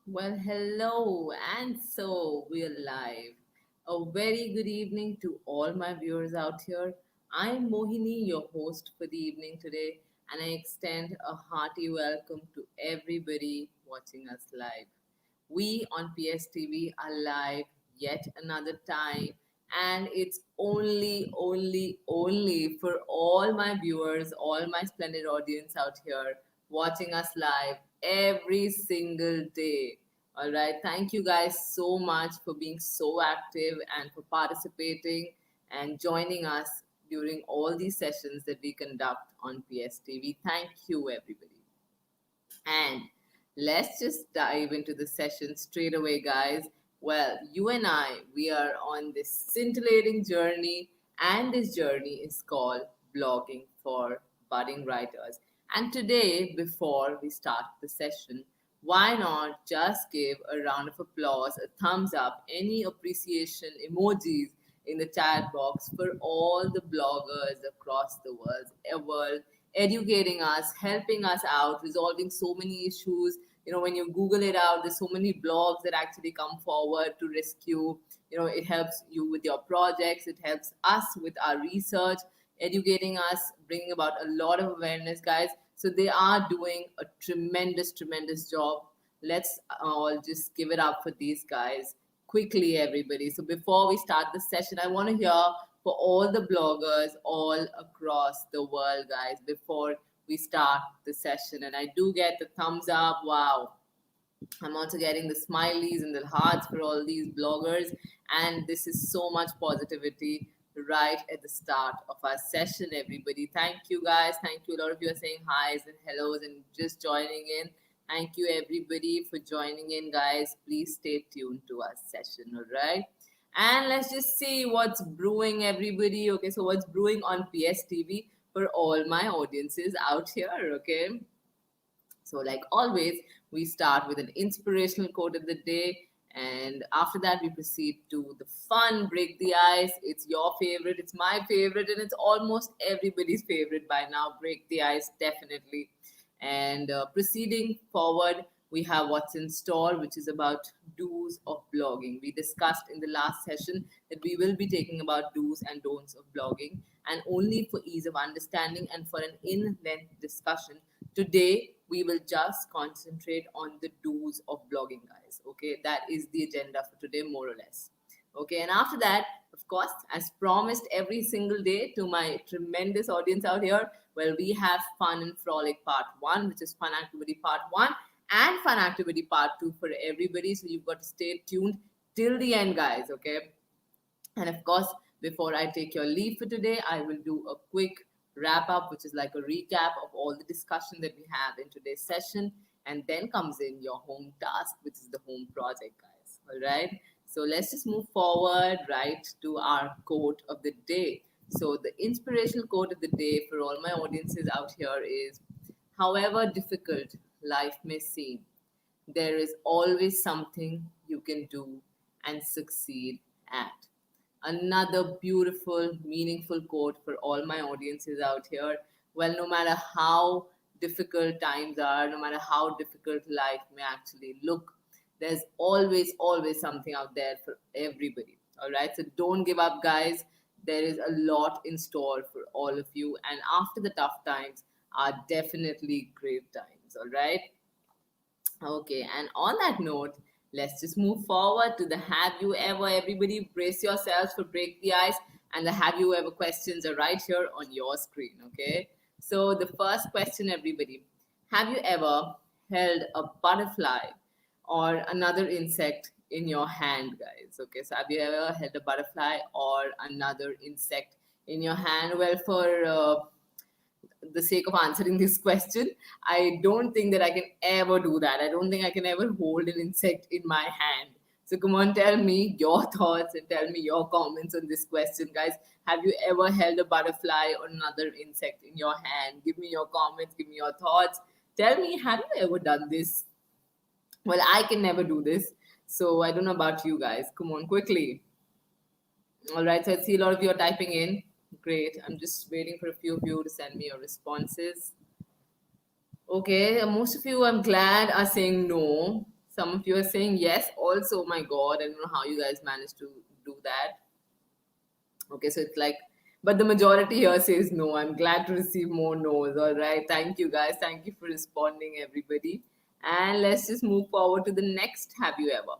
Well, hello, and so we're live. A very good evening to all my viewers out here. I'm Mohini, your host for the evening today, and I extend a hearty welcome to everybody watching us live. We on PSTV are live yet another time, and it's only for all my viewers, all my splendid audience out here watching us live every single day. All right, thank you guys so much for being so active and for participating and joining us during all these sessions that we conduct on PSTV. Thank you, everybody. And let's just dive into the session straight away, guys. Well, you and I, we are on this scintillating journey, and this journey is called blogging for budding writers. And today, before we start the session, why not just give a round of applause, a thumbs up, any appreciation emojis in the chat box for all the bloggers across the world educating us, helping us out, resolving so many issues. When you Google it out, there's so many blogs that actually come forward to rescue. It helps you with your projects, it helps us with our research, educating us, bringing about a lot of awareness, guys. So they are doing a tremendous job. Let's all just give it up for these guys quickly, everybody. So before we start the session, I want to hear for all the bloggers all across the world, guys, before we start the session. And I do get the thumbs up. Wow. I'm also getting the smileys and the hearts for all these bloggers. And this is so much positivity right at the start of our session, everybody. Thank you, guys. Thank you. A lot of you are saying highs and hellos and just joining in. Thank you, everybody, for joining in, guys. Please stay tuned to our session, all right? And let's just see what's brewing, everybody. Okay, so what's brewing on PSTV for all my audiences out here, okay? So, like always, we start with an inspirational quote of the day, and after that, we proceed to the fun, break the ice. It's your favorite, it's my favorite, and it's almost everybody's favorite by now. Break the ice, definitely. And proceeding forward, we have what's in store, which is about do's of blogging. We discussed in the last session that we will be taking about do's and don'ts of blogging, and only for ease of understanding and for an in length discussion. Today, we will just concentrate on the do's of blogging, guys. Okay, that is the agenda for today, more or less. Okay, and after that, of course, as promised every single day to my tremendous audience out here, well, we have fun and frolic part one, which is fun activity part one, and fun activity part two for everybody. So you've got to stay tuned till the end, guys. Okay, and of course, before I take your leave for today, I will do a quick wrap up, which is like a recap of all the discussion that we have in today's session. And then comes in your home task, which is the home project, guys. All right. So let's just move forward right to our quote of the day. So, the inspirational quote of the day for all my audiences out here is: however difficult life may seem, there is always something you can do and succeed at. Another beautiful, meaningful quote for all my audiences out here. Well, no matter how difficult times are, no matter how difficult life may actually look, there's always something out there for everybody. All right, so don't give up, guys. There is a lot in store for all of you, and after the tough times are definitely great times. All right. Okay, and on that note, let's just move forward to the have you ever. Everybody, brace yourselves for break the ice, and the have you ever questions are right here on your screen. Okay, so the first question, everybody: have you ever held a butterfly or another insect in your hand, guys? Okay, so have you ever held a butterfly or another insect in your hand? Well, for the sake of answering this question, I don't think that I can ever do that. I don't think I can ever hold an insect in my hand. So come on, tell me your thoughts and tell me your comments on this question, guys. Have you ever held a butterfly or another insect in your hand? Give me your comments, give me your thoughts. Tell me, have you ever done this? Well, I can never do this. So I don't know about you guys. Come on, quickly. All right, so I see a lot of you are typing in. Great. I'm just waiting for a few of you to send me your responses. Okay, most of you, I'm glad, are saying no. Some of you are saying yes also. Oh my god, I don't know how you guys managed to do that. Okay, so it's like, but the majority here says no. I'm glad to receive more no's. All right, thank you guys. Thank you for responding, everybody. And let's just move forward to the next. Have you ever?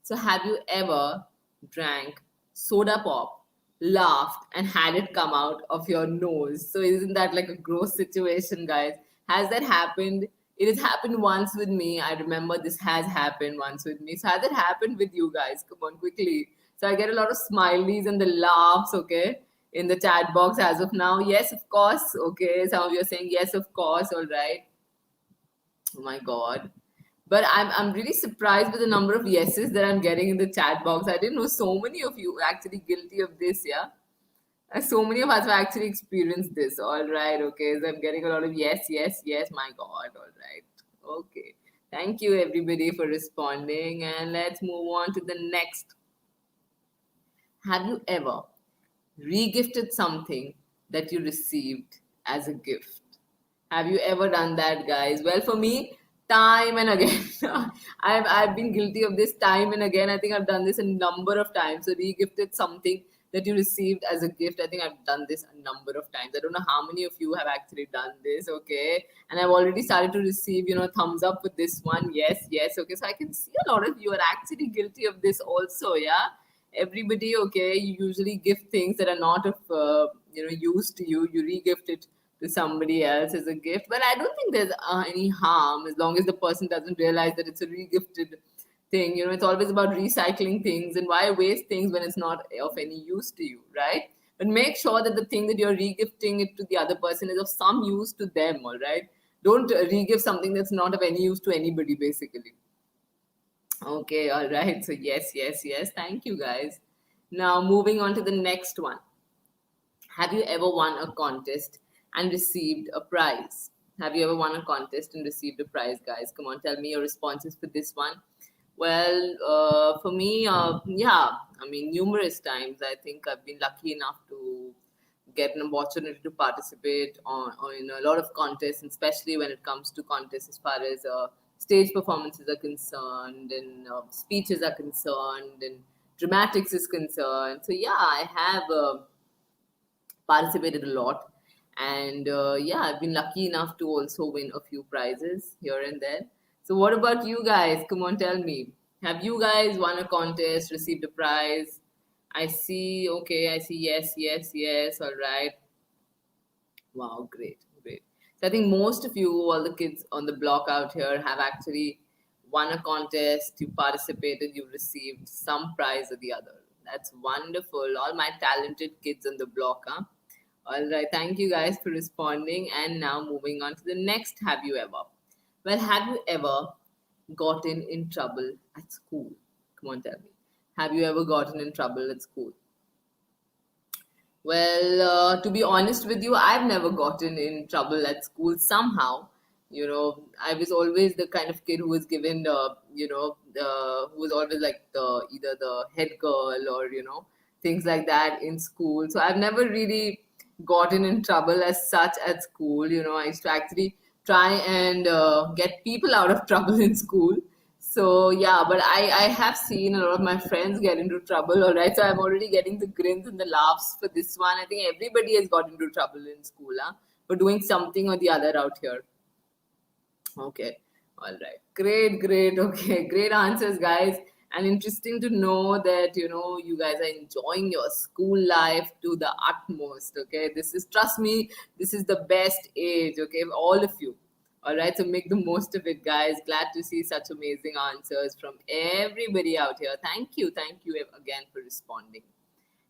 So, have you ever drank soda pop, laughed, and had it come out of your nose? So, isn't that like a gross situation, guys? Has that happened? It has happened once with me. I remember this has happened once with me. So, has it happened with you guys? Come on, quickly. So I get a lot of smileys and the laughs, okay, in the chat box as of now. Yes, of course. Okay, some of you are saying yes, of course. All right. Oh my god. But I'm really surprised with the number of yeses that I'm getting in the chat box. I didn't know so many of you are actually guilty of this, yeah. So many of us have actually experienced this. All right, okay. So I'm getting a lot of yes, yes, yes. My god. All right. Okay. Thank you everybody for responding. And let's move on to the next. Have you ever regifted something that you received as a gift? Have you ever done that, guys? Well, for me, time and again, I've been guilty of this time and again. I think I've done this a number of times. So, regifted something that you received as a gift. I think I've done this a number of times. I don't know how many of you have actually done this, okay? And I've already started to receive, thumbs up with this one. Yes, yes, okay. So, I can see a lot of you are actually guilty of this also, yeah? Everybody, okay, you usually give things that are not of use to you. You regift it to somebody else as a gift. But I don't think there's any harm as long as the person doesn't realize that it's a regifted thing. It's always about recycling things, and why waste things when it's not of any use to you, right? But make sure that the thing that you're regifting it to the other person is of some use to them. All right, don't regift something that's not of any use to anybody, basically. Okay, all right. So, yes, yes, yes. Thank you, guys. Now, moving on to the next one. Have you ever won a contest and received a prize? Have you ever won a contest and received a prize, guys? Come on, tell me your responses for this one. Well, for me, yeah, I mean, numerous times. I think I've been lucky enough to get an opportunity to participate on in a lot of contests, and especially when it comes to contests as far as stage performances are concerned, and speeches are concerned, and dramatics is concerned. So yeah, I have participated a lot, and yeah, I've been lucky enough to also win a few prizes here and there. So what about you guys? Come on, tell me. Have you guys won a contest, received a prize? I see. Okay, I see. Yes, yes, yes. All right. Wow, great, great. So I think most of you, all the kids on the block out here, have actually won a contest, you participated, you received some prize or the other. That's wonderful. All my talented kids on the block, huh? All right, thank you guys for responding. And now moving on to the next. Have you ever? Well, have you ever gotten in trouble at school? Come on, tell me. Have you ever gotten in trouble at school? Well, to be honest with you, I've never gotten in trouble at school somehow. I was always the kind of kid who was given, who was always like either the head girl or, things like that in school. So I've never really gotten in trouble as such at school. I used to actually try and get people out of trouble in school. So yeah, but I have seen a lot of my friends get into trouble. All right, so I'm already getting the grins and the laughs for this one. I think everybody has got into trouble in school, huh? For doing something or the other out here. Okay. All right. Great, great. Okay. Great answers, guys. And interesting to know that, you guys are enjoying your school life to the utmost. Okay. Trust me, this is the best age. Okay. All of you. All right. So make the most of it, guys. Glad to see such amazing answers from everybody out here. Thank you. Thank you again for responding.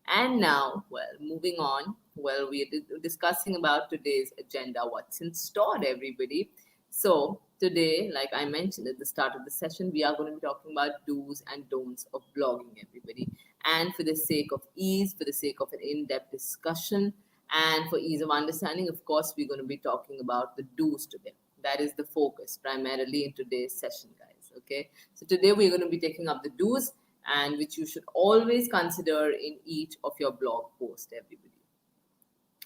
And now, well, moving on. Well, we are discussing about today's agenda, what's in store, everybody. So, today, like I mentioned at the start of the session, we are going to be talking about do's and don'ts of blogging, everybody. And for the sake of ease, for the sake of an in depth discussion, and for ease of understanding, of course, we're going to be talking about the do's today. That is the focus primarily in today's session, guys. Okay. So, today we're going to be taking up the do's, and which you should always consider in each of your blog posts, everybody.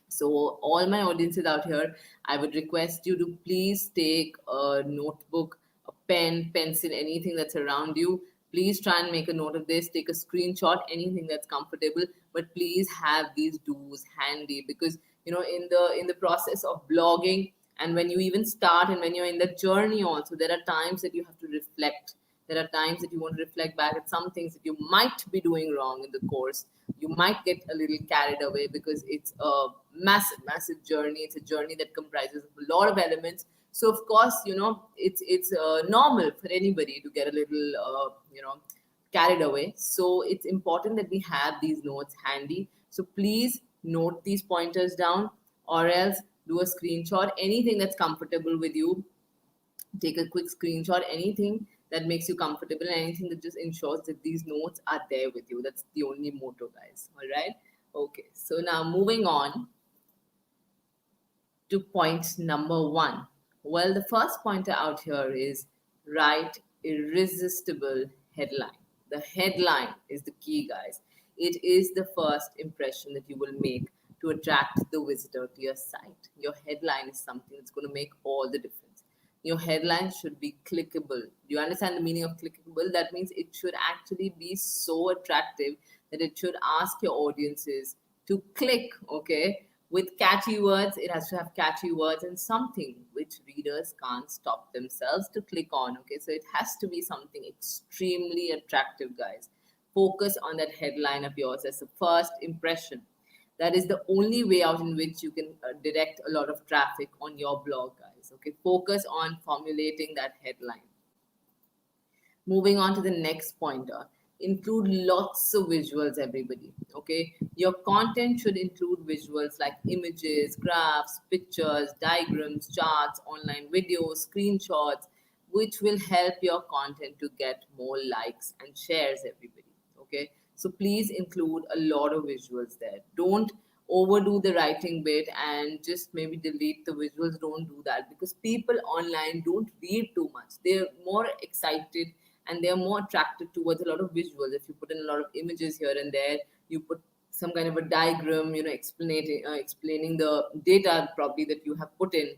So, all my audiences out here, I would request you to please take a notebook, a pen, pencil, anything that's around you. Please try and make a note of this. Take a screenshot, anything that's comfortable. But please have these do's handy, because in the process of blogging, and when you even start and when you're in the journey also, there are times that you have to reflect. There are times that you want to reflect back at some things that you might be doing wrong in the course. You might get a little carried away because it's a massive, massive journey. It's a journey that comprises of a lot of elements. So of course, it's normal for anybody to get a little, carried away. So it's important that we have these notes handy. So please note these pointers down, or else do a screenshot. Anything that's comfortable with you, take a quick screenshot. Anything that makes you comfortable, and anything that just ensures that these notes are there with you. That's the only motto, guys. All right. Okay. So now moving on to point number one. Well, the first pointer out here is write irresistible headline. The headline is the key, guys. It is the first impression that you will make to attract the visitor to your site. Your headline is something that's going to make all the difference. Your headline should be clickable. Do you understand the meaning of clickable? That means it should actually be so attractive that it should ask your audiences to click, okay? With catchy words, it has to have catchy words and something which readers can't stop themselves to click on, okay? So it has to be something extremely attractive, guys. Focus on that headline of yours as the first impression. That is the only way out in which you can direct a lot of traffic on your blog, guys. Okay, focus on formulating that headline. Moving on to the next pointer, include lots of visuals, everybody. Okay, your content should include visuals like images, graphs, pictures, diagrams, charts, online videos, screenshots, which will help your content to get more likes and shares, everybody. Okay, so please include a lot of visuals there. Don't overdo the writing bit and just maybe delete the visuals. Don't do that, because people online don't read too much. They're more excited and they're more attracted towards a lot of visuals. If you put in a lot of images here and there, you put some kind of a diagram, explaining the data probably that you have put in,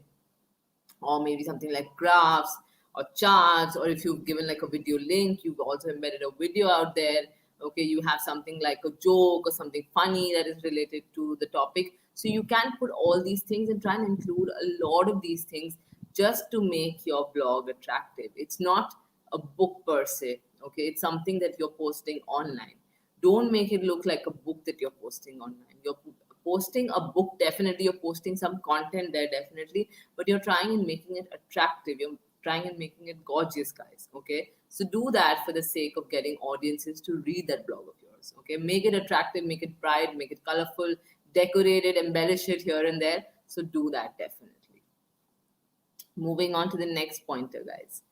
or maybe something like graphs or charts, or if you've given like a video link, you've also embedded a video out there. Okay, you have something like a joke or something funny that is related to the topic. So you can put all these things and try and include a lot of these things just to make your blog attractive. It's not a book per se, okay? It's something that you're posting online. Don't make it look like a book that you're posting online. You're posting a book, definitely. You're posting some content there, definitely, but you're trying and making it attractive. You're trying and making it gorgeous, guys. Okay, so do that for the sake of getting audiences to read that blog of yours. Okay, make it attractive, make it bright, make it colorful, decorate it, embellish it here and there. So do that, definitely. Moving on to the next pointer, guys.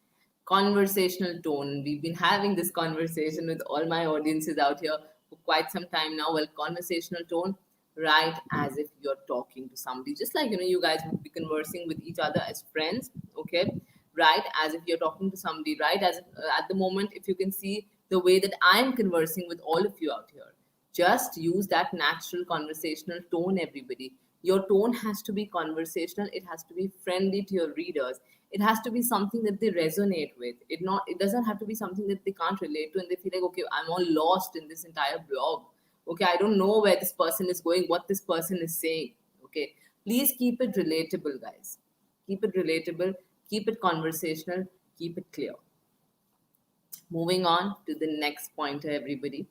Conversational tone. We've been having this conversation with all my audiences out here for quite some time now. Well, conversational tone, write as if you're talking to somebody. Just like, you guys would be conversing with each other as friends, okay? Write as if you're talking to somebody. Write as if, at the moment, if you can see the way that I'm conversing with all of you out here. Just use that natural conversational tone, everybody. Your tone has to be conversational. It has to be friendly to your readers. It has to be something that they resonate with. It doesn't have to be something that they can't relate to and they feel like, okay, I'm all lost in this entire blog. Okay, I don't know where this person is going, what this person is saying. Okay. Please keep it relatable, guys. Keep it relatable, keep it conversational, keep it clear. Moving on to the next pointer, everybody.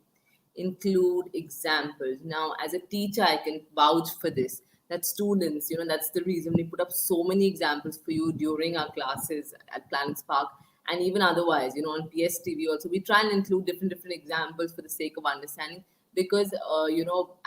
Include examples. Now, as a teacher, I can vouch for this. That students, that's the reason we put up so many examples for you during our classes at PlanetSpark, and even otherwise, on PSTV also. We try and include different examples for the sake of understanding, because,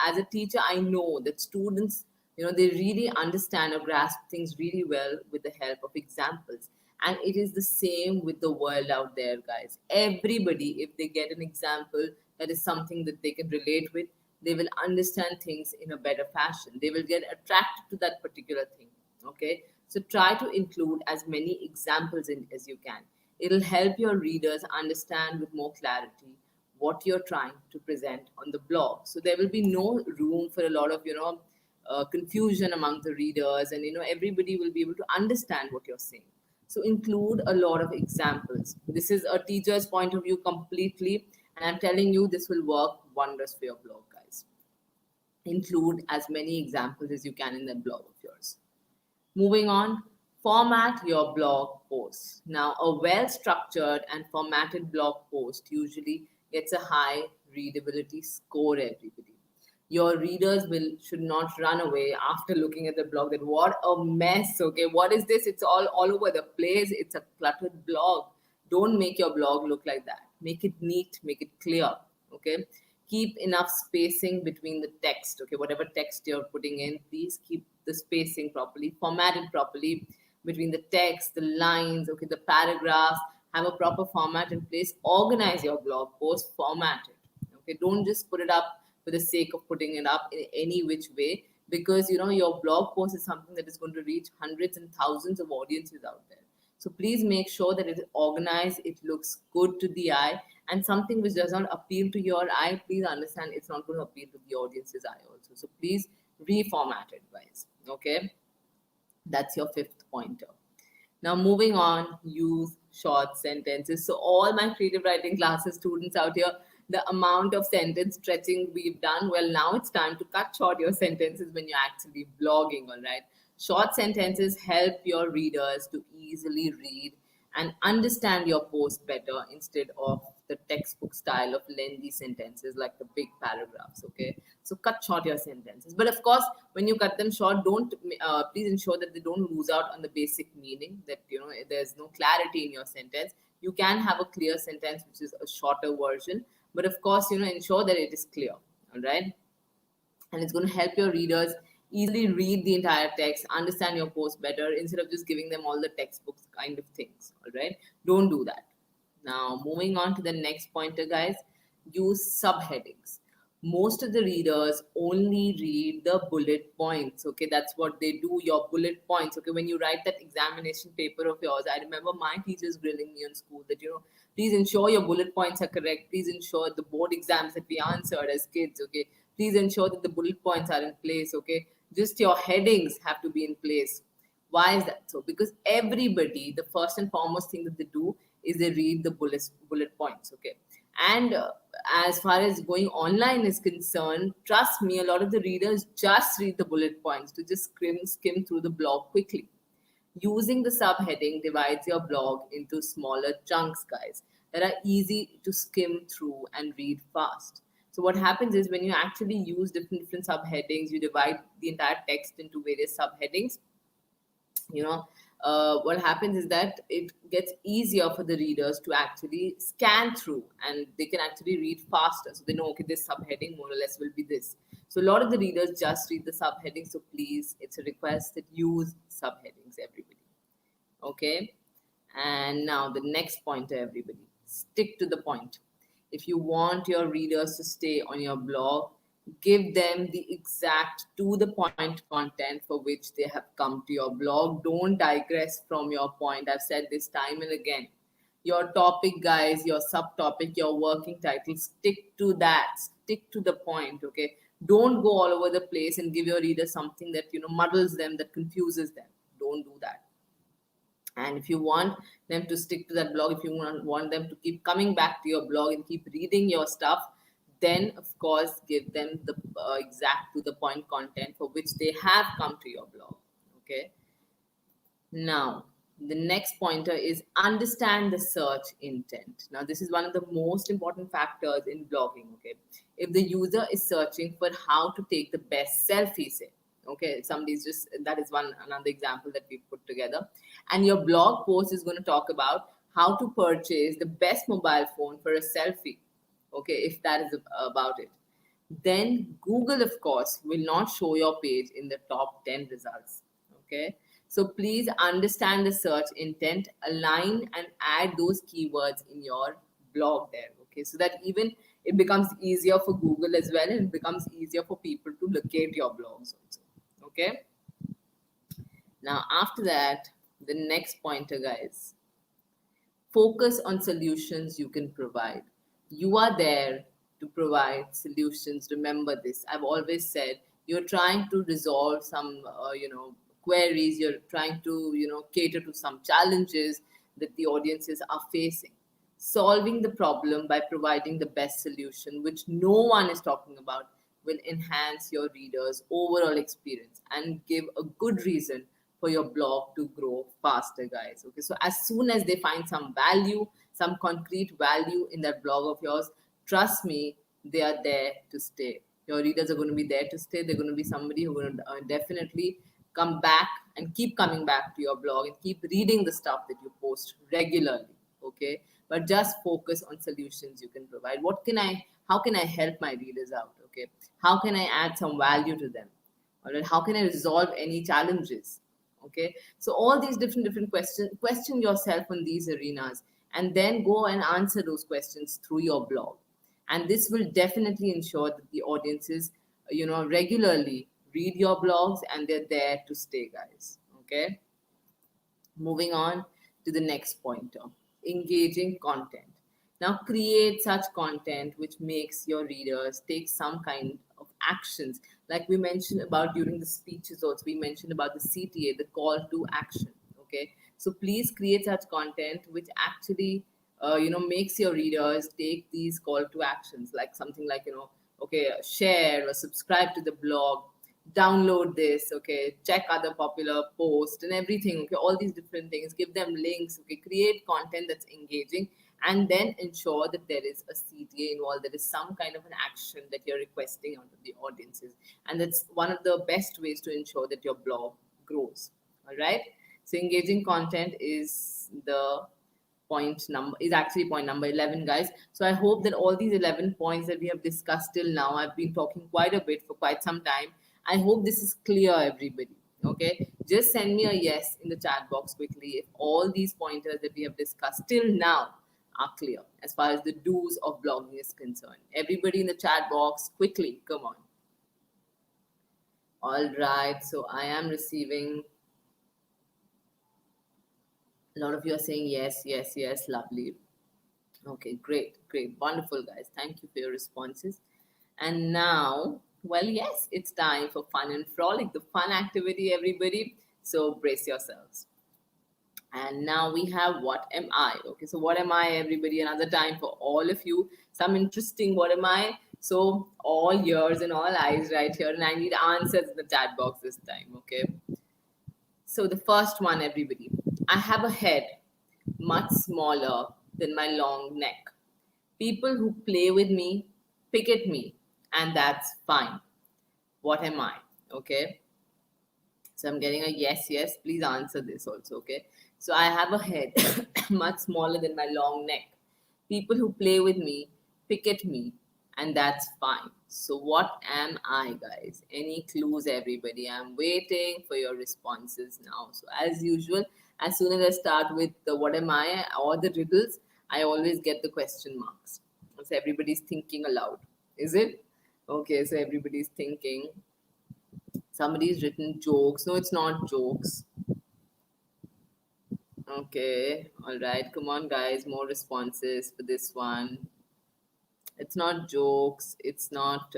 as a teacher, I know that students, they really understand or grasp things really well with the help of examples. And it is the same with the world out there, guys. Everybody, if they get an example that is something that they can relate with, they will understand things in a better fashion. They will get attracted to that particular thing. Okay, so try to include as many examples in as you can. It'll help your readers understand with more clarity what you're trying to present on the blog. So there will be no room for a lot of confusion among the readers, and everybody will be able to understand what you're saying. So include a lot of examples. This is a teacher's point of view completely, and I'm telling you this will work wonders for your blog, guys. Include as many examples as you can in that blog of yours. Moving on, format your blog post. Now, a well structured and formatted blog post usually gets a high readability score, everybody. Your readers will should not run away after looking at the blog that what a mess. Okay, what is this? It's all over the place. It's a cluttered blog. Don't make your blog look like that. Make it neat, make it clear. Okay, keep enough spacing between the text. Okay, whatever text you're putting in, please keep the spacing properly, format it properly between the text, the lines, okay, the paragraphs. Have a proper format in place. Organize your blog post, format it. Okay, don't just put it up for the sake of putting it up in any which way, because your blog post is something that is going to reach hundreds and thousands of audiences out there. So please make sure that it is organized, it looks good to the eye, and something which does not appeal to your eye, please understand it's not going to appeal to the audience's eye also. So please reformat it, guys. Okay, that's your fifth pointer. Now, moving on, use short sentences. So, all my creative writing classes students out here, the amount of sentence stretching we've done, well, now it's time to cut short your sentences when you're actually blogging, all right? Short sentences help your readers to easily read and understand your post better instead of the textbook style of lengthy sentences like the big paragraphs. Okay, so cut short your sentences, but of course when you cut them short, don't please ensure that they don't lose out on the basic meaning, that there's no clarity in your sentence. You can have a clear sentence which is a shorter version, but of course ensure that it is clear. All right, and it's going to help your readers easily read the entire text, understand your post better instead of just giving them all the textbooks kind of things. All right, don't do that. Now, moving on to the next pointer, guys, use subheadings. Most of the readers only read the bullet points. Okay, that's what they do, your bullet points. Okay, when you write that examination paper of yours, I remember my teachers grilling me in school that, please ensure your bullet points are correct. Please ensure the board exams that we answered as kids, okay, please ensure that the bullet points are in place. Okay, just your headings have to be in place. Why is that so? Because everybody, the first and foremost thing that they do is they read the bullet points. Okay, and as far as going online is concerned, trust me, a lot of the readers just read the bullet points to just skim through the blog quickly. Using the subheading divides your blog into smaller chunks, guys, that are easy to skim through and read fast. So what happens is when you actually use different subheadings, you divide the entire text into various subheadings. What happens is that it gets easier for the readers to actually scan through, and they can actually read faster. So they know, okay, this subheading more or less will be this. So a lot of the readers just read the subheading. So please, it's a request that use subheadings, everybody. Okay. And now the next pointer, everybody, stick to the point. If you want your readers to stay on your blog, give them the exact to the point content for which they have come to your blog. Don't digress from your point. I've said this time and again. Your topic, guys, your subtopic, your working title, stick to that. Stick to the point, okay? Don't go all over the place and give your readers something that, muddles them, that confuses them. Don't do that. And if you want them to stick to that blog, if you want them to keep coming back to your blog and keep reading your stuff, then of course give them the exact to the point content for which they have come to your blog. Okay. Now, the next pointer is understand the search intent. Now, this is one of the most important factors in blogging. Okay, if the user is searching for how to take the best selfie, say, okay, somebody's just that is another example that we put together, and your blog post is going to talk about how to purchase the best mobile phone for a selfie. Okay, if that is about it, then Google, of course, will not show your page in the top 10 results. Okay. So please understand the search intent, align and add those keywords in your blog there. Okay. So that even it becomes easier for Google as well, and it becomes easier for people to locate your blogs also. Okay. Now, after that, the next pointer, guys, focus on solutions you can provide. You are there to provide solutions. Remember this. I've always said you're trying to resolve some, queries, you're trying to, cater to some challenges that the audiences are facing. Solving the problem by providing the best solution, which no one is talking about, will enhance your readers' overall experience and give a good reason for your blog to grow faster, guys. Okay, so as soon as they find some value, some concrete value in that blog of yours, trust me, they are there to stay. Your readers are going to be there to stay. They're going to be somebody who going to definitely come back and keep coming back to your blog and keep reading the stuff that you post regularly. Okay, but just focus on solutions you can provide. How can I help my readers out? Okay, how can I add some value to them? All right, how can I resolve any challenges? Okay, so all these different questions, question yourself on these arenas, and then go and answer those questions through your blog. And this will definitely ensure that the audiences, regularly read your blogs and they're there to stay, guys. Okay, moving on to the next pointer, engaging content. Now, create such content which makes your readers take some kind of actions. Like we mentioned about during the speeches, also, we mentioned about the CTA, the call to action. Okay, so please create such content which actually, makes your readers take these call to actions, like something like, okay, share or subscribe to the blog, download this, okay, check other popular posts and everything, okay, all these different things, give them links, okay, create content that's engaging, and then ensure that there is a CTA involved, there is some kind of an action that you're requesting out of the audiences. And that's one of the best ways to ensure that your blog grows. All right, so engaging content is actually point number 11, guys. So I hope that all these 11 points that we have discussed till now, I've been talking quite a bit for quite some time. I hope this is clear, everybody. Okay, just send me a yes in the chat box quickly if all these pointers that we have discussed till now are clear as far as the do's of blogging is concerned. Everybody in the chat box, quickly, come on. All right, so I am receiving a lot of you are saying yes, yes, yes, lovely. Okay, great, great, wonderful, guys. Thank you for your responses. And now, well, yes, it's time for fun and frolic, the fun activity, everybody. So brace yourselves. And now we have what am I? Okay, so what am I, everybody? Another time for all of you. Some interesting what am I? So all ears and all eyes right here. And I need answers in the chat box this time. Okay. So the first one, everybody. I have a head much smaller than my long neck. People who play with me pick at me, and that's fine. What am I? Okay. So I'm getting a yes, yes. Please answer this also. Okay. So I have a head much smaller than my long neck. People who play with me pick at me, and that's fine. So what am I, guys? Any clues, everybody? I'm waiting for your responses now. So as usual, as soon as I start with the what am I or the riddles, I always get the question marks. So everybody's thinking aloud. Is it? Okay, so everybody's thinking. Somebody's written jokes. No, it's not jokes. Okay, all right. Come on, guys. More responses for this one. It's not jokes. It's not.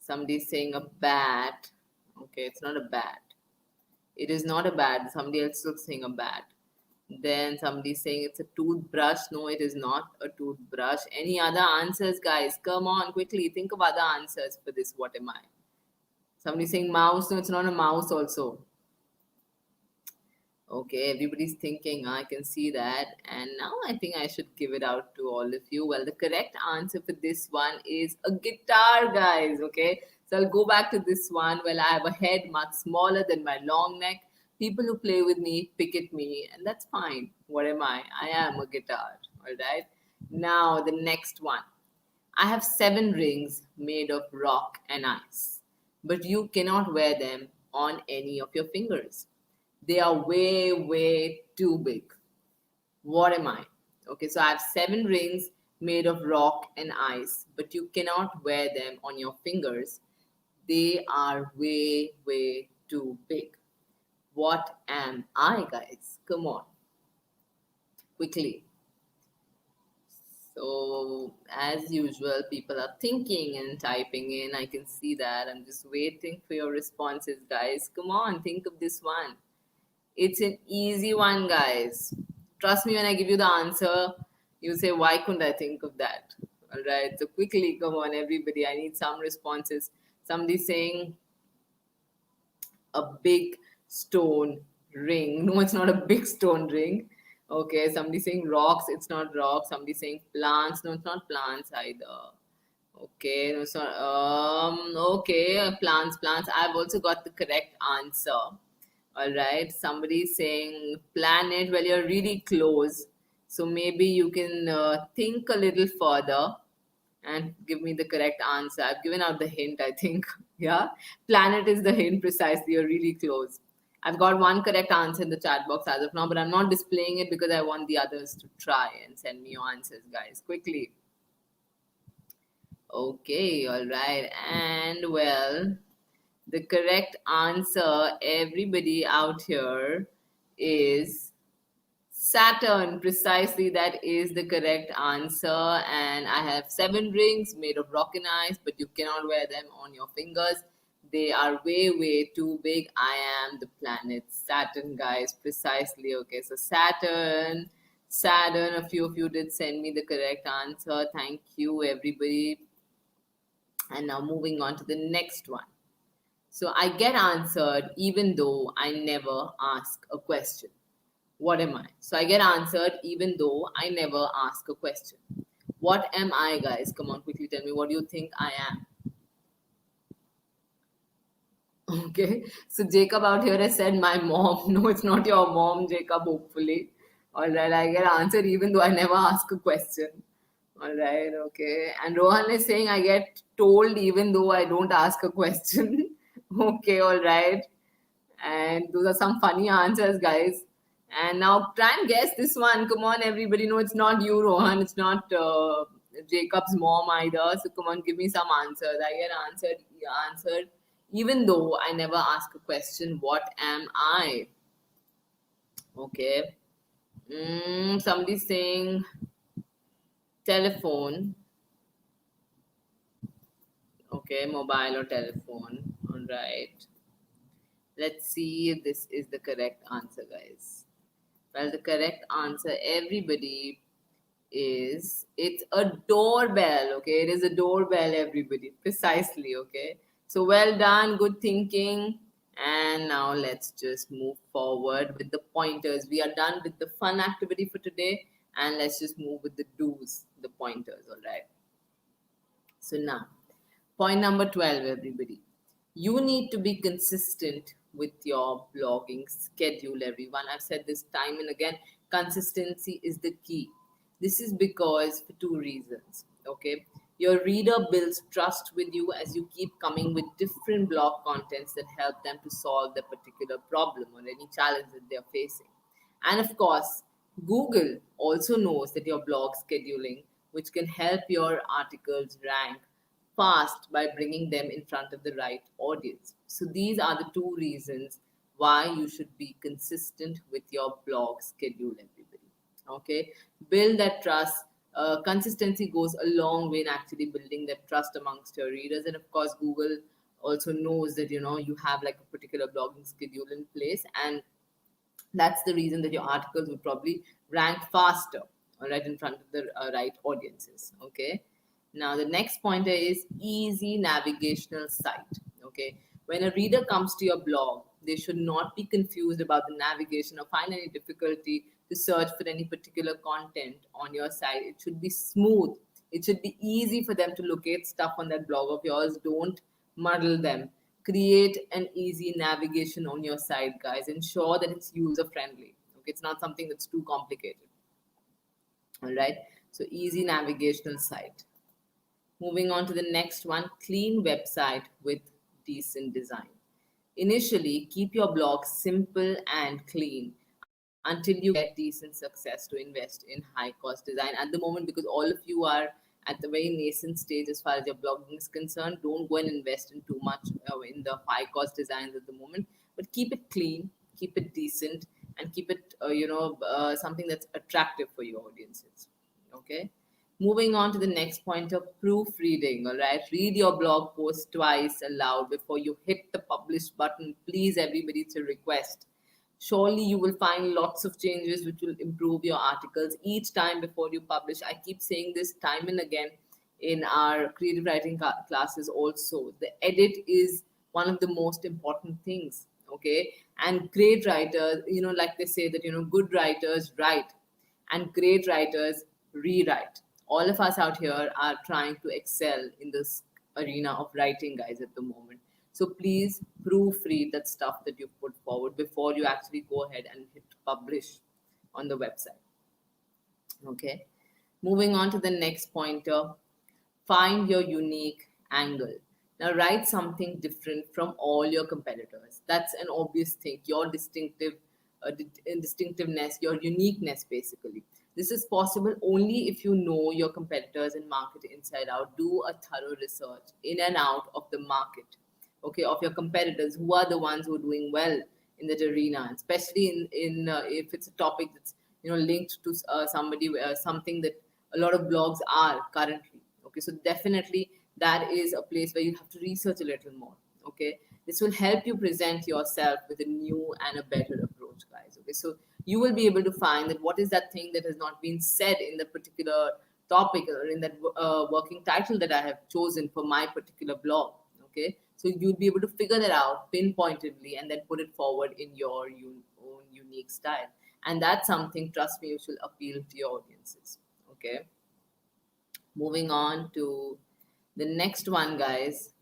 Somebody's saying a bat. Okay, it's not a bat. It is not a bat. Somebody else is saying a bat. Then somebody's saying it's a toothbrush. No, it is not a toothbrush. Any other answers, guys? Come on, quickly. Think of other answers for this. What am I? Somebody's saying mouse. No, it's not a mouse also. Okay, everybody's thinking, I can see that. And now I think I should give it out to all of you. Well, the correct answer for this one is a guitar, guys. Okay, so I'll go back to this one. Well, I have a head much smaller than my long neck. People who play with me pick at me, and that's fine. What am I? I am a guitar. All right. Now, the next one. I have 7 rings made of rock and ice, but you cannot wear them on any of your fingers. They are way, way too big. What am I? Okay, so I have 7 rings made of rock and ice, but you cannot wear them on your fingers. They are way, way too big. What am I, guys? Come on, quickly. So, as usual, people are thinking and typing in. I can see that. I'm just waiting for your responses, guys. Come on, think of this one. It's an easy one, guys. Trust me when I give you the answer, you say, why couldn't I think of that? All right, so quickly, come on, everybody. I need some responses. Somebody saying a big stone ring. No, it's not a big stone ring. Okay, somebody saying rocks, it's not rocks. Somebody saying plants, no, it's not plants either. Okay, no, so okay, plants. I've also got the correct answer. All right, somebody saying planet. Well, you're really close, so maybe you can think a little further and give me the correct answer. I've given out the hint, I think. Yeah, planet is the hint precisely. You're really close. I've got one correct answer in the chat box as of now, but I'm not displaying it because I want the others to try and send me your answers, guys, quickly. Okay, all right. And well, the correct answer, everybody out here, is Saturn. Precisely, that is the correct answer. And I have 7 rings made of rock and ice, but you cannot wear them on your fingers. They are way, way too big. I am the planet Saturn, guys. Precisely. Okay, so Saturn. A few of you did send me the correct answer. Thank you, everybody. And now moving on to the next one. So I get answered even though I never ask a question. What am I? So I get answered even though I never ask a question. What am I, guys? Come on, quickly tell me. What do you think I am? Okay. So Jacob out here has said my mom. No, it's not your mom, Jacob, hopefully. All right. I get answered even though I never ask a question. All right. Okay. And Rohan is saying I get told even though I don't ask a question. Okay. All right. And those are some funny answers, guys. And now try and guess this one. Come on, everybody. No, it's not you, Rohan. It's not Jacob's mom either. So come on, give me some answers. I get answered, even though I never ask a question. What am I? Okay. Somebody's saying telephone. Okay, mobile or telephone. All right. Let's see if this is the correct answer, guys. Well, the correct answer, everybody, is it's a doorbell. Okay, it is a doorbell, everybody. Precisely. Okay, so well done, good thinking. And now let's just move forward with the pointers. We are done with the fun activity for today, and let's just move with the do's, the pointers. All right. So now, point number 12, everybody. You need to be consistent with your blogging schedule, everyone. I've said this time and again, consistency is the key. This is because for 2 reasons. Okay. Your reader builds trust with you as you keep coming with different blog contents that help them to solve their particular problem or any challenge that they're facing. And of course, Google also knows that your blog scheduling, which can help your articles rank fast by bringing them in front of the right audience. So, these are the 2 reasons why you should be consistent with your blog schedule, everybody. Okay, build that trust. Consistency goes a long way in actually building that trust amongst your readers, and of course, Google also knows that you have like a particular blogging schedule in place, and that's the reason that your articles would probably rank faster, all right, in front of the right audiences. Okay, now the next pointer is easy navigational site. Okay, when a reader comes to your blog, they should not be confused about the navigation or find any difficulty to search for any particular content on your site. It should be smooth, it should be easy for them to locate stuff on that blog of yours. Don't muddle them. Create an easy navigation on your site, guys. Ensure that it's user friendly. Okay, it's not something that's too complicated. All right, so easy navigational site. Moving on to the next one, clean website with decent design. Initially, keep your blog simple and clean until you get decent success to invest in high cost design. At the moment, because all of you are at the very nascent stage as far as your blogging is concerned, don't go and invest in too much in the high cost designs at the moment, but keep it clean, keep it decent, and keep it something that's attractive for your audiences. Okay, Moving on to the next point of proofreading, all right? Read your blog post twice aloud before you hit the publish button. Please, everybody, it's a request. Surely you will find lots of changes which will improve your articles each time before you publish. I keep saying this time and again in our creative writing classes also. The edit is one of the most important things, okay? And great writers, like they say that, good writers write and great writers rewrite. All of us out here are trying to excel in this arena of writing, guys, at the moment. So please proofread that stuff that you put forward before you actually go ahead and hit publish on the website. Okay. Moving on to the next pointer, find your unique angle. Now, write something different from all your competitors. That's an obvious thing. Your distinctiveness, your uniqueness, basically. This is possible only if you know your competitors and market inside out. Do a thorough research in and out of the market, okay, of your competitors. Who are the ones who are doing well in that arena, especially in if it's a topic that's linked to somebody, something that a lot of blogs are currently. Okay, so definitely that is a place where you have to research a little more. Okay, this will help you present yourself with a new and a better approach, guys. Okay, so you will be able to find that what is that thing that has not been said in the particular topic or in that working title that I have chosen for my particular blog. Okay, so you'll be able to figure that out pinpointedly and then put it forward in your own unique style. And that's something, trust me, which will appeal to your audiences. Okay, moving on to the next one, guys,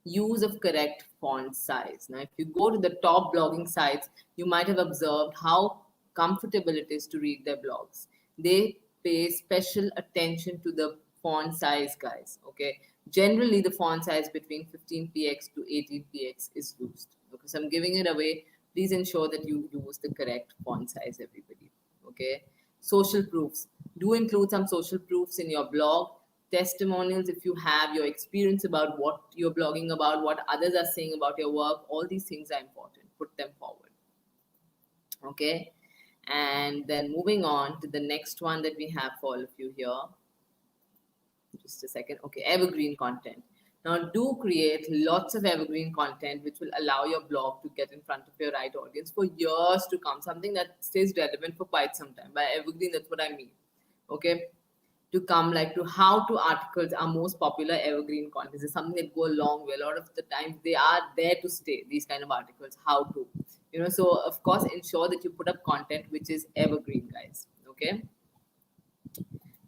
use of correct font size. Now, if you go to the top blogging sites, you might have observed how comfortable it is to read their blogs. They pay special attention to the font size, guys. Okay, generally the font size between 15px to 18px is used. Okay, so I'm giving it away. Please ensure that you use the correct font size, everybody. Okay, social proofs. Do include some social proofs in your blog, testimonials if you have, your experience about what you're blogging about, what others are saying about your work. All these things are important. Put them forward. Okay, and then moving on to the next one that we have for all of you here. Just a second. Okay, evergreen content. Now, do create lots of evergreen content which will allow your blog to get in front of your right audience for years to come. Something that stays relevant for quite some time. By evergreen, that's what I mean. Okay, to come, like to how to articles are most popular evergreen content. This is something that go a long way. A lot of the times they are there to stay, these kind of articles. How to, so of course ensure that you put up content which is evergreen, guys. Okay.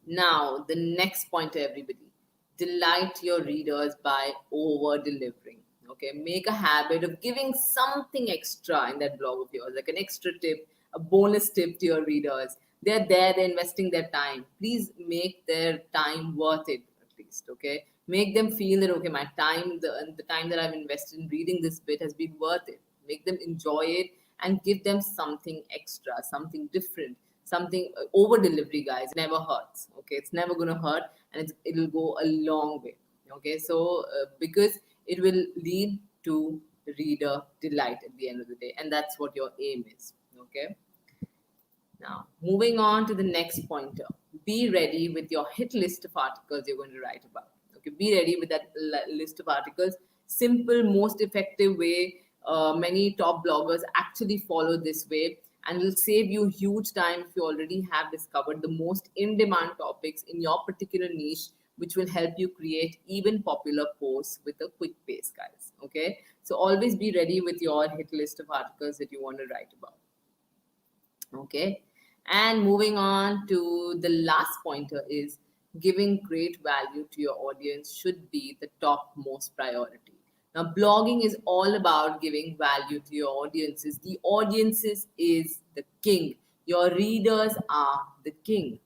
Now, the next point, everybody, delight your readers by over delivering. Okay, make a habit of giving something extra in that blog of yours, like an extra tip, a bonus tip to your readers. They're there, they're investing their time. Please make their time worth it, at least. Okay, make them feel that, okay, my time, the time that I've invested in reading this bit has been worth it. Make them enjoy it and give them something extra, something different, something. Over delivery, guys, never hurts. Okay, it's never going to hurt, and it'll go a long way. Okay, so because it will lead to reader delight at the end of the day, and that's what your aim is. Okay, now moving on to the next pointer, be ready with your hit list of articles you're going to write about. Okay, be ready with that list of articles. Simple, most effective way. Many top bloggers actually follow this way, and will save you huge time if you already have discovered the most in-demand topics in your particular niche, which will help you create even popular posts with a quick pace, guys. Okay, so always be ready with your hit list of articles that you want to write about. Okay, and moving on to the last pointer is giving great value to your audience should be the topmost priority. Now, blogging is all about giving value to your audiences. The audiences is the king. Your readers are the king.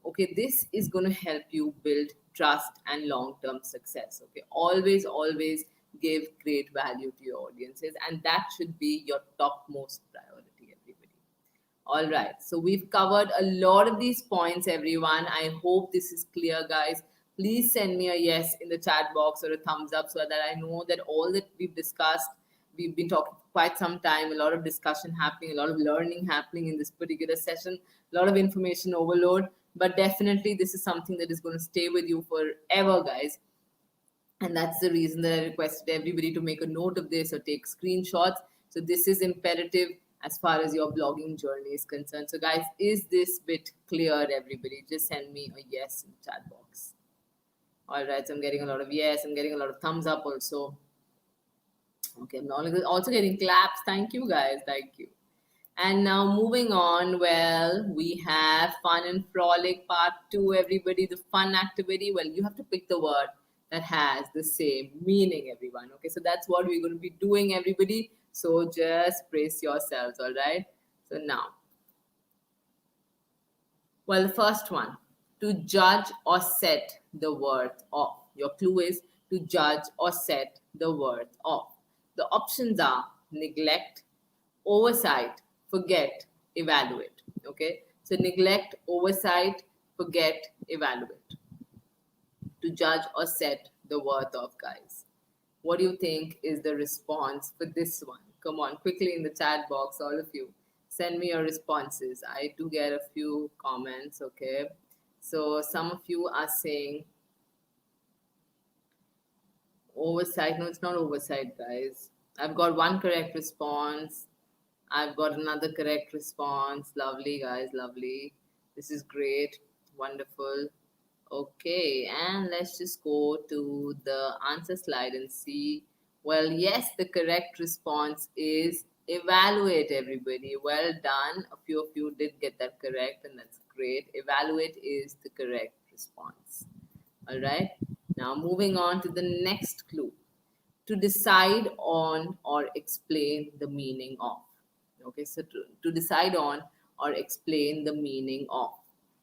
Okay, this is going to help you build trust and long-term success. Okay, always give great value to your audiences, and that should be your topmost priority, everybody. All right, so we've covered a lot of these points, everyone. I hope this is clear, guys. Please send me a yes in the chat box or a thumbs up so that I know that all that we've discussed, we've been talking for quite some time, a lot of discussion happening, a lot of learning happening in this particular session, a lot of information overload. but definitely this is something that is going to stay with you forever, guys. And that's the reason that I requested everybody to make a note of this or take screenshots. So this is imperative as far as your blogging journey is concerned. So guys, is this bit clear, everybody? Just send me a yes in the chat box. All right, so I'm getting a lot of yes. I'm getting a lot of thumbs up also. Okay, I'm also getting claps. Thank you, guys. Thank you. And now moving on, well, we have fun and frolic part 2, everybody. The fun activity. Well, you have to pick the word that has the same meaning, everyone. Okay, so that's what we're going to be doing, everybody. So just brace yourselves, all right? So now, well, the first one, to judge or set the worth of. Your clue is to judge or set the worth of. The options are neglect, oversight, forget, evaluate. Okay, so neglect, oversight, forget, evaluate. To judge or set the worth of, guys. What do you think is the response for this one? Come on, quickly in the chat box, all of you. Send me your responses. I do get a few comments, okay? So some of you are saying oversight. No, it's not oversight, guys. I've got one correct response. I've got another correct response. Lovely, guys, lovely. This is great. Wonderful. Okay, and let's just go to the answer slide and see. Well, yes, the correct response is evaluate, everybody. Well done. A few of you did get that correct, and that's great. Evaluate is the correct response. All right. Now, moving on to the next clue, to decide on or explain the meaning of. Okay, so to decide on or explain the meaning of.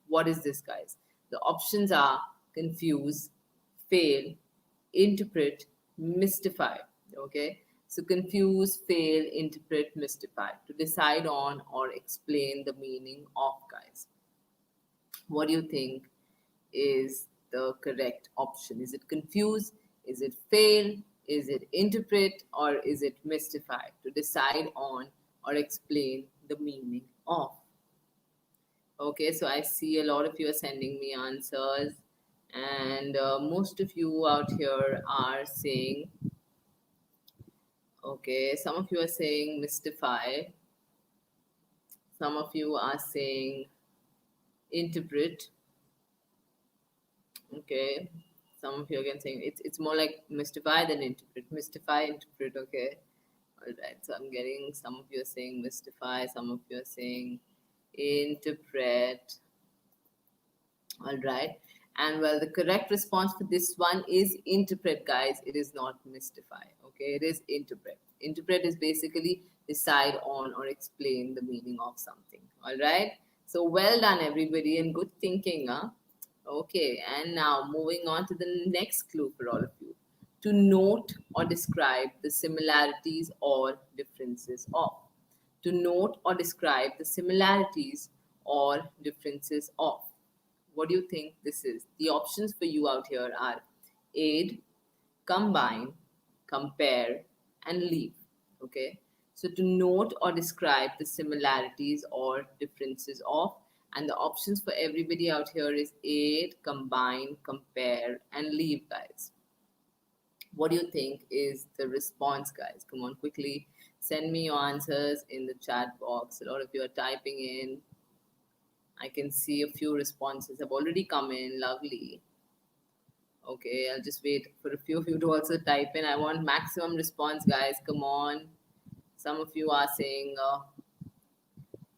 What is this, guys? The options are confuse, fail, interpret, mystify. Okay, so confuse, fail, interpret, mystify. To decide on or explain the meaning of, guys. What do you think is the correct option? Is it confuse? Is it fail? Is it interpret? Or is it mystify? To decide on or explain the meaning of. Okay, so I see a lot of you are sending me answers, and most of you out here are saying, okay, some of you are saying mystify, some of you are saying interpret. Okay, some of you again saying it's more like mystify than interpret. Mystify, interpret. Okay, all right. So I'm getting some of you are saying mystify, some of you are saying interpret. All right. And well, the correct response for this one is interpret, guys. It is not mystify. Okay, it is interpret. Interpret is basically decide on or explain the meaning of something. All right. So well done, everybody, and good thinking, huh? Okay, and now moving on to the next clue for all of you. To note or describe the similarities or differences of. To note or describe the similarities or differences of. What do you think this is? The options for you out here are aid, combine, compare, and leave. Okay. So to note or describe the similarities or differences of, and the options for everybody out here is aid, combine, compare, and leave, guys. What do you think is the response, guys? Come on, quickly send me your answers in the chat box. A lot of you are typing in. I can see a few responses have already come in. Lovely. Okay, I'll just wait for a few of you to also type in. I want maximum response, guys. Come on. Some of you are saying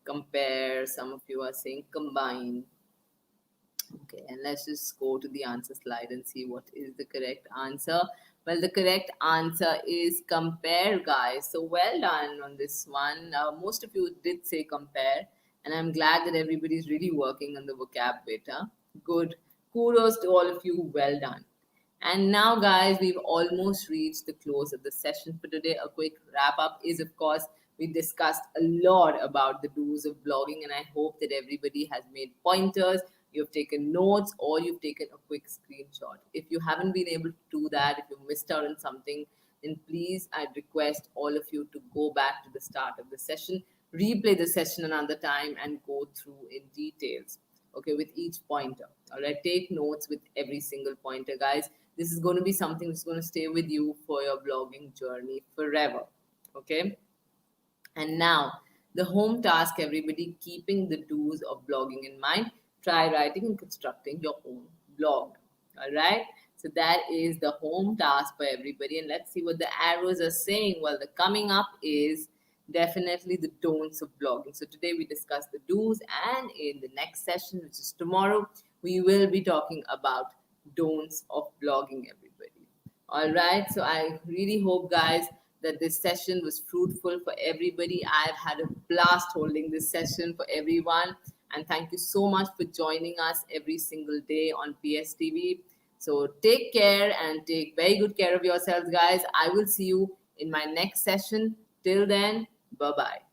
compare. Some of you are saying combine. Okay, and let's just go to the answer slide and see what is the correct answer. Well, the correct answer is compare, guys. So well done on this one. Most of you did say compare, and I'm glad that everybody's really working on the vocab bit. Huh? Good. Kudos to all of you. Well done. And now, guys, we've almost reached the close of the session for today. A quick wrap up is, of course, we discussed a lot about the do's of blogging, and I hope that everybody has made pointers, you've taken notes, or you've taken a quick screenshot. If you haven't been able to do that, if you missed out on something, then please, I'd request all of you to go back to the start of the session, replay the session another time, and go through in details. okay, with each pointer. All right, take notes with every single pointer, guys. This is going to be something that's going to stay with you for your blogging journey forever. Okay. And now, the home task, everybody, keeping the do's of blogging in mind. Try writing and constructing your own blog. All right. So that is the home task for everybody. And let's see what the arrows are saying. Well, the coming up is definitely the don'ts of blogging. So today we discussed the do's, and in the next session, which is tomorrow, we will be talking about don'ts of blogging, everybody. All right. So I really hope, guys, that this session was fruitful for everybody. I've had a blast holding this session for everyone. And thank you so much for joining us every single day on PSTV. So take care and take very good care of yourselves, guys. I will see you in my next session. Till then, bye bye.